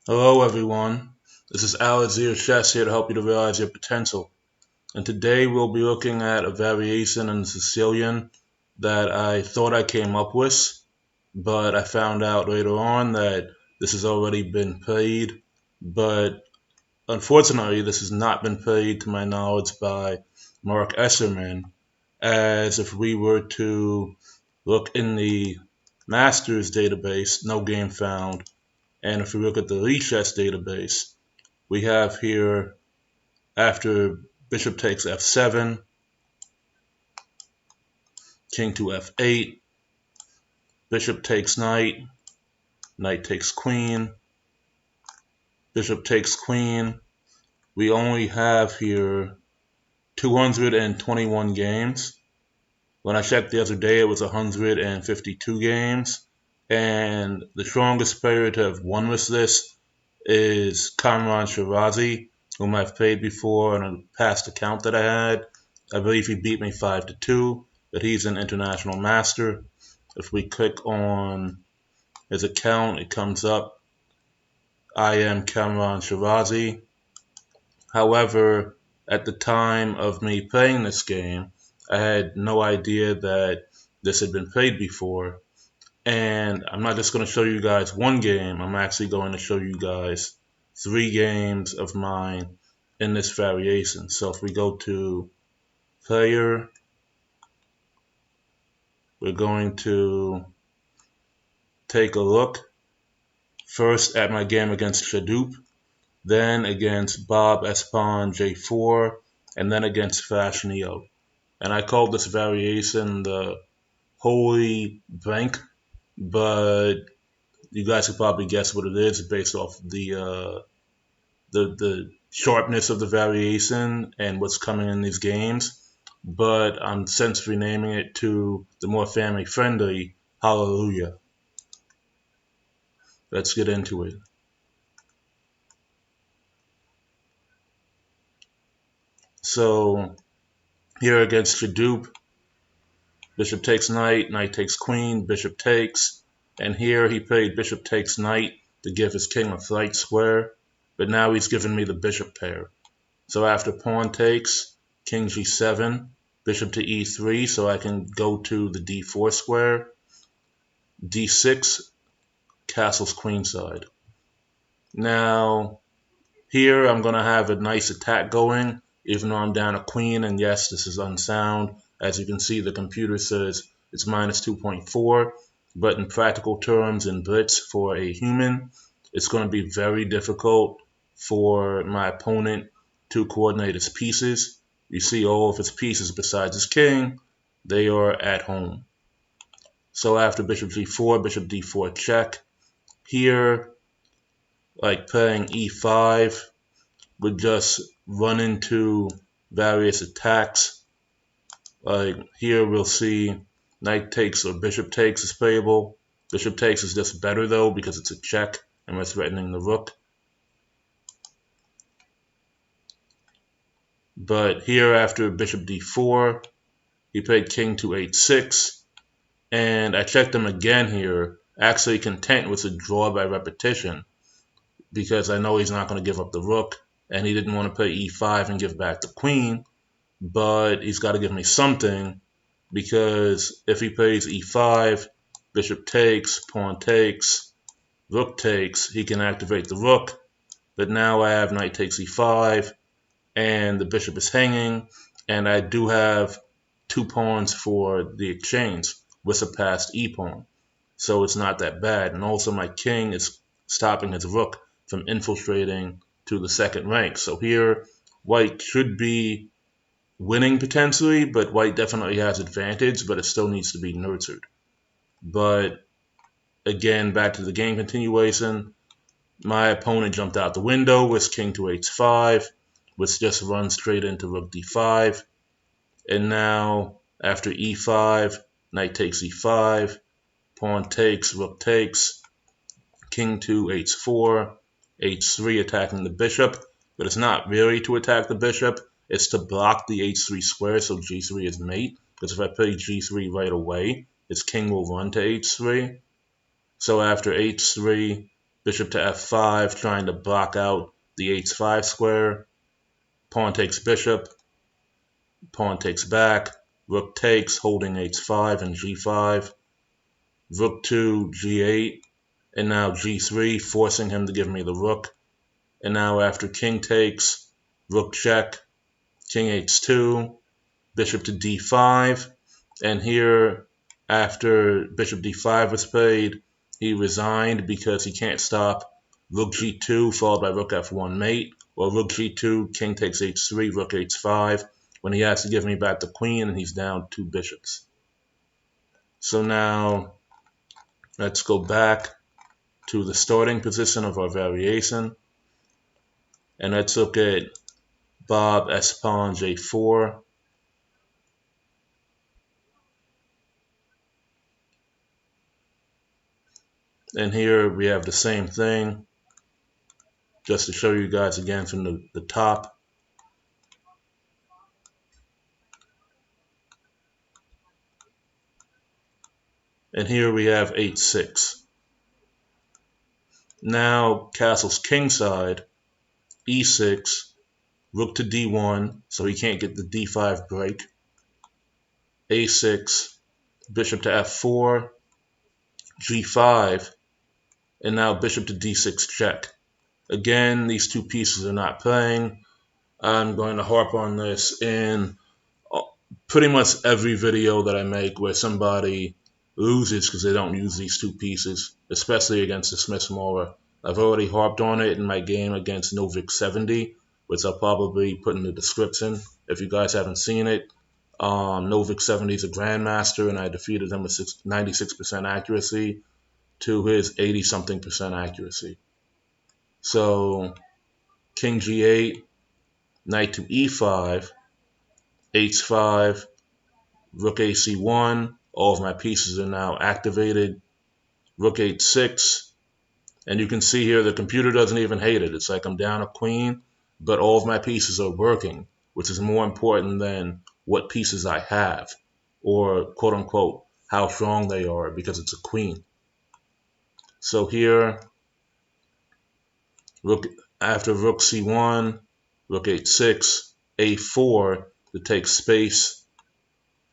Hello everyone, this is Alexander Chess here to help you to realize your potential. And today we'll be looking at a variation in Sicilian that I thought I came up with, but I found out later on that this has already been played. But unfortunately, this has not been played to my knowledge by Mark Esserman, as if we were to look in the Masters database, no game found. And if we look at the Lichess database, we have here after bishop takes f7, king to f8, bishop takes knight, knight takes queen, bishop takes queen. We only have here 221 games. When I checked the other day, it was 152 games. And the strongest player to have won with this is Kamran Shirazi, whom I've played before on a past account that I had. I believe he beat me 5-2, but he's an international master. If we click on his account, it comes up, I am Kamran Shirazi. However, at the time of me playing this game, I had no idea that this had been played before. And I'm not just going to show you guys one game, I'm actually going to show you guys 3 games of mine in this variation. So if we go to player, we're going to take a look first at my game against Shadoop, then against Bob Espon J4, and then against Flash Neo. And I called this variation the Holy Bank, but you guys could probably guess what it is based off the sharpness of the variation and what's coming in these games. But I'm since renaming it to the more family friendly Hallelujah. Let's get into it. So here against Shadoop, bishop takes knight, knight takes queen, bishop takes, and here he played bishop takes knight to give his king a flight square, but now he's given me the bishop pair. So after pawn takes, king g7, bishop to e3, so I can go to the d4 square, d6, castles queenside. Now here I'm going to have a nice attack going, even though I'm down a queen, and yes, this is unsound. As you can see, the computer says it's minus 2.4, but in practical terms, in blitz for a human, it's going to be very difficult for my opponent to coordinate his pieces. You see all of his pieces besides his king, they are at home. So after bishop g4, bishop d4 check, here, like playing e5, would just run into various attacks. Like here we'll see knight takes or bishop takes is playable. Bishop takes is just better though because it's a check and we're threatening the rook. But here after bishop d4, he played king to h6, and I checked him again here, actually content with a draw by repetition because I know he's not going to give up the rook, and he didn't want to play e5 and give back the queen, but he's got to give me something because if he plays e5, bishop takes, pawn takes, rook takes, he can activate the rook, but now I have knight takes e5, and the bishop is hanging, and I do have 2 pawns for the exchange with a passed e-pawn. So it's not that bad. And also my king is stopping his rook from infiltrating to the second rank. So here, white should be winning potentially, but white definitely has advantage, but it still needs to be nurtured. But again, back to the game continuation, my opponent jumped out the window with king to h5, which just runs straight into rook d5. And now, after e5, knight takes e5, pawn takes, rook takes, king to h4, h3 attacking the bishop, but it's not really to attack the bishop, it's to block the h3 square so g3 is mate, because if I play g3 right away, his king will run to h3. So after h3, Bishop to f5, trying to block out the h5 square. Pawn takes bishop. Pawn takes back. Rook takes, holding h5 and g5. Rook 2, g8. And now g3, forcing him to give me the rook. And now after king takes, rook check, king h2, bishop to d5. And here, after bishop d5 was played, he resigned because he can't stop rook g2 followed by rook f1 mate, or rook g2, king takes h3, rook h5, when he has to give me back the queen and he's down 2 bishops. So now, let's go back to the starting position of our variation, and let's look at Bob S pawn j4. And here we have the same thing, just to show you guys again from the top. And here we have h6. Now castle's kingside, e6, rook to d1, so he can't get the d5 break. a6, bishop to f4, g5, and now bishop to d6 check. Again, these two pieces are not playing. I'm going to harp on this in pretty much every video that I make where somebody loses because they don't use these two pieces, especially against the Smith Morra. I've already harped on it in my game against Novik 70, which I'll probably put in the description if you guys haven't seen it. Novik 70 is a grandmaster, and I defeated him with 96% accuracy to his 80-something% accuracy. So king g8, knight to e5, h5, rook ac1, all of my pieces are now activated. Rook h6, and you can see here the computer doesn't even hate it. It's like I'm down a queen, but all of my pieces are working, which is more important than what pieces I have, or quote unquote, how strong they are, because it's a queen. So here, after rook c1, rook h6, a4 to take space,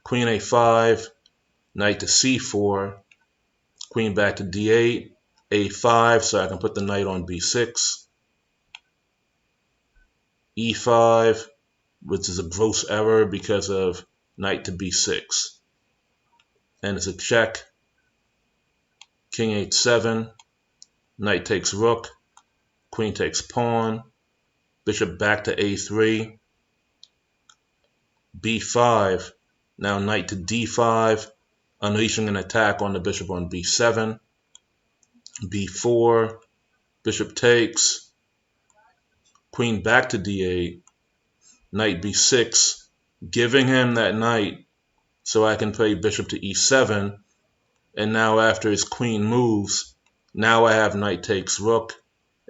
queen a5, knight to c4, queen back to d8, a5, so I can put the knight on b6, e5, which is a gross error because of knight to b6, and it's a check, king h7, knight takes rook, queen takes pawn, bishop back to a3, b5, now knight to d5, unleashing an attack on the bishop on b7, b4, bishop takes, queen back to d8, knight b6, giving him that knight so I can play bishop to e7, and now after his queen moves, now I have knight takes rook,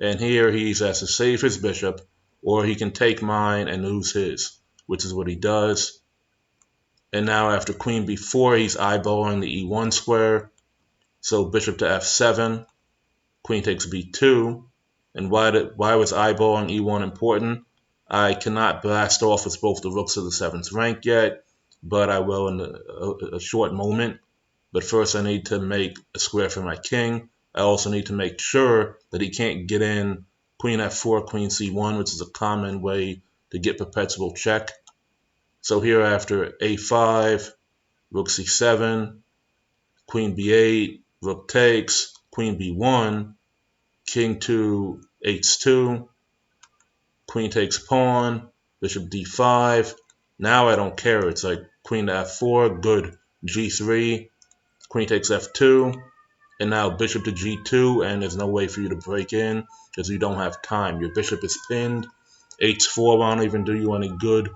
and here he's has to save his bishop, or he can take mine and lose his, which is what he does. And now after queen b4, he's eyeballing the e1 square, so bishop to f7, queen takes b2, and why was eyeballing e1 important? I cannot blast off with both the rooks of the 7th rank yet, but I will in a short moment. But first I need to make a square for my king. I also need to make sure that he can't get in queen f4, queen c1, which is a common way to get perpetual check. So here after a5, rook c7, queen b8, rook takes, queen b1, king to h2, queen takes pawn, bishop d5. Now I don't care. It's like queen to f4, good, g3, queen takes f2, and now bishop to g2, and there's no way for you to break in because you don't have time. Your bishop is pinned. h4 won't even do you any good.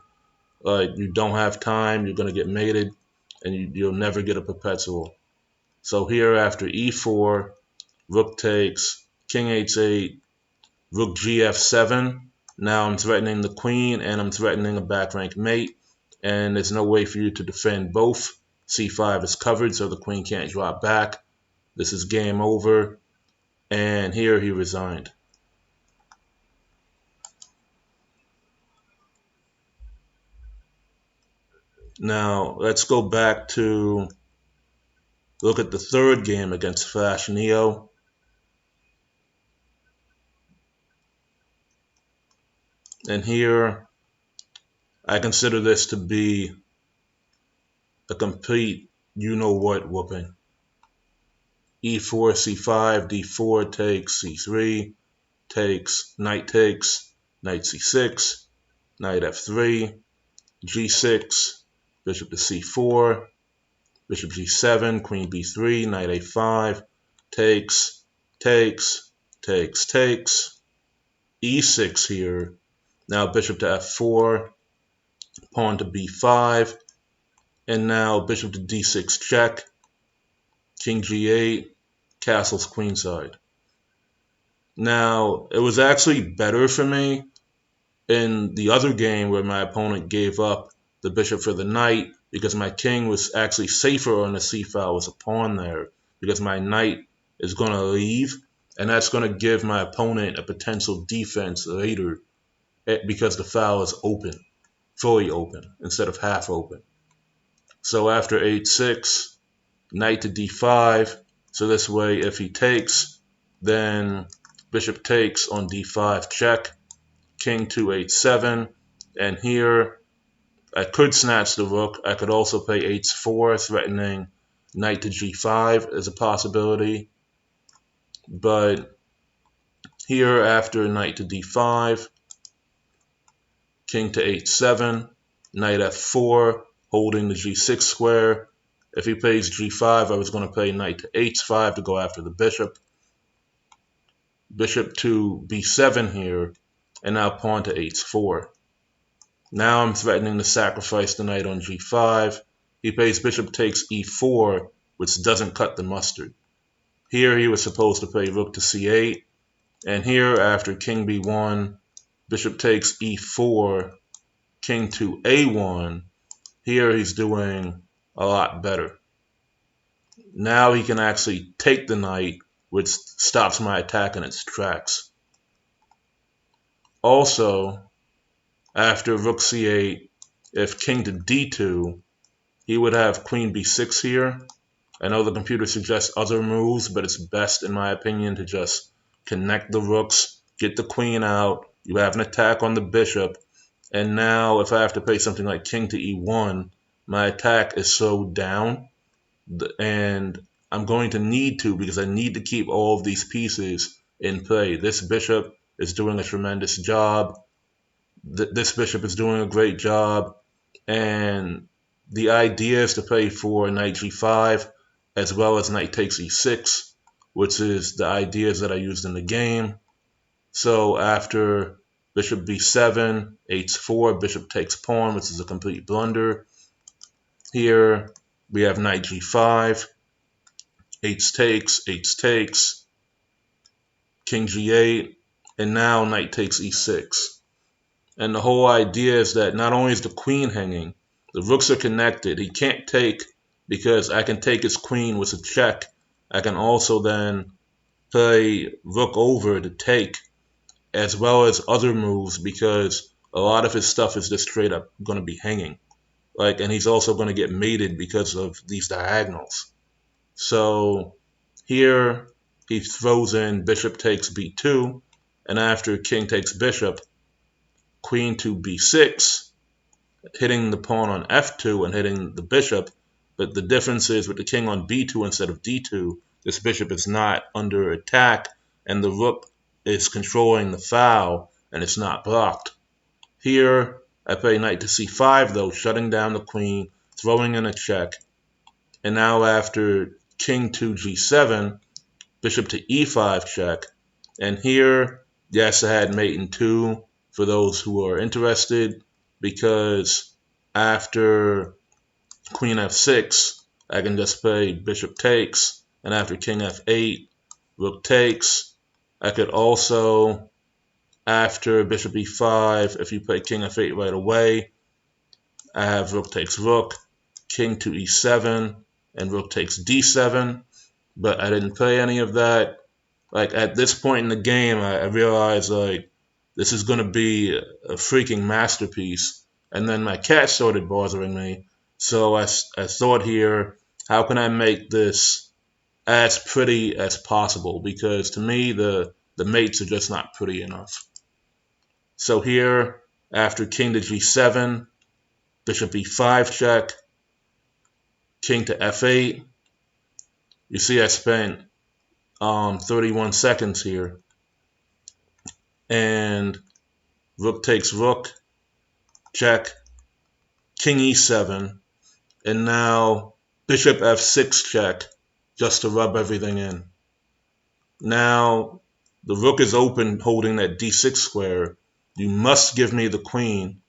You don't have time. You're going to get mated, and you'll never get a perpetual. So here after e4, rook takes, king h8, rook gf7. Now I'm threatening the queen, and I'm threatening a back rank mate, and there's no way for you to defend both. c5 is covered, so the queen can't drop back. This is game over. and here he resigned. Now let's go back to look at the third game against Flash Neo. And here I consider this to be a complete you-know-what whooping. E4, C5, D4 takes, C3 takes, knight C6, knight F3, G6, bishop to C4, bishop G7, queen B3, knight A5, takes, takes, E6 here. Now bishop to F4, pawn to B5, and now bishop to D6 check, king G8, castles queenside. Now, it was actually better for me in the other game where my opponent gave up the bishop for the knight because my king was actually safer on the c file with a pawn there because my knight is going to leave, and that's going to give my opponent a potential defense later because the file is open, fully open instead of half open. So after h6, knight to d5, so this way if he takes, then bishop takes on d5 check, king to h7, and here I could snatch the rook. I could also play h4, threatening knight to g5 as a possibility. But here after knight to d5, king to h7, knight f4, holding the g6 square. If he plays g5, I was going to play knight to h5 to go after the bishop. Bishop to b7 here, and now pawn to h4. Now I'm threatening to sacrifice the knight on g5. He plays bishop takes e4, which doesn't cut the mustard. Here he was supposed to play rook to c8, and here after king b1, bishop takes e4, king to a1. Here he's doing a lot better. Now he can actually take the knight, which stops my attack in its tracks. Also, after rook c8, if king to d2, he would have queen b6 here. I know the computer suggests other moves, but it's best, in my opinion, to just connect the rooks, get the queen out, you have an attack on the bishop, and now if I have to play something like king to e1, my attack is so down, and I'm going to need to because I need to keep all of these pieces in play. This bishop is doing a tremendous job. This bishop is doing a great job, and the idea is to play for knight g5 as well as knight takes e6, which is the ideas that I used in the game. So after bishop b7, h4, bishop takes pawn, which is a complete blunder. Here we have knight g5, h takes, king g8, and now knight takes e6. And the whole idea is that not only is the queen hanging, the rooks are connected. He can't take because I can take his queen with a check. I can also then play rook over to take, as well as other moves because a lot of his stuff is just straight up going to be hanging. And he's also going to get mated because of these diagonals. So here he throws in bishop takes b2, and after king takes bishop, queen to b6, hitting the pawn on f2 and hitting the bishop. But the difference is with the king on b2 instead of d2, this bishop is not under attack, and the rook is controlling the foul, and it's not blocked. Here, I play knight to c5, though, shutting down the queen, throwing in a check. And now after king to g7, bishop to e5 check. And here, yes, I had mate in 2 for those who are interested, because after queen f6, I can just play bishop takes, and after king f8, rook takes. I could also, after bishop e5, if you play king f8 right away, I have rook takes rook, king to e7, and rook takes d7, but I didn't play any of that. Like at this point in the game, I realized like this is gonna be a freaking masterpiece. And then my cat started bothering me, so I thought here, how can I make this as pretty as possible? Because to me, the mates are just not pretty enough. So here, after king to g7, bishop e5 check, king to f8. You see, I spent 31 seconds here, and rook takes rook, check, king e7, and now bishop f6 check, just to rub everything in. Now the rook is open, holding that d6 square. You must give me the queen,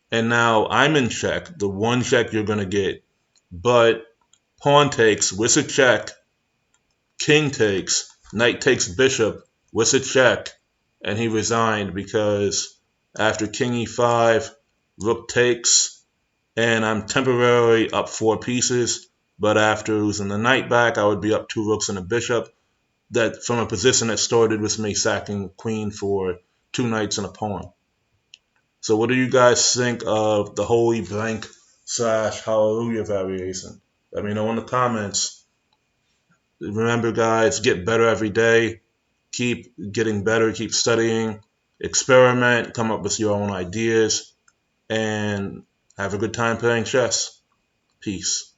and now I'm in check, the one check you're going to get. But pawn takes with a check, king takes, knight takes bishop with a check, and he resigned because after king e5, rook takes, and I'm temporarily up 4 pieces, but after losing the knight back, I would be up 2 rooks and a bishop, that from a position that started with me sacking queen for 2 knights and a pawn. So what do you guys think of the Holy Blank / Hallelujah variation? Let me know in the comments. Remember guys, get better every day. Keep getting better, keep studying, experiment, come up with your own ideas, and have a good time playing chess. Peace.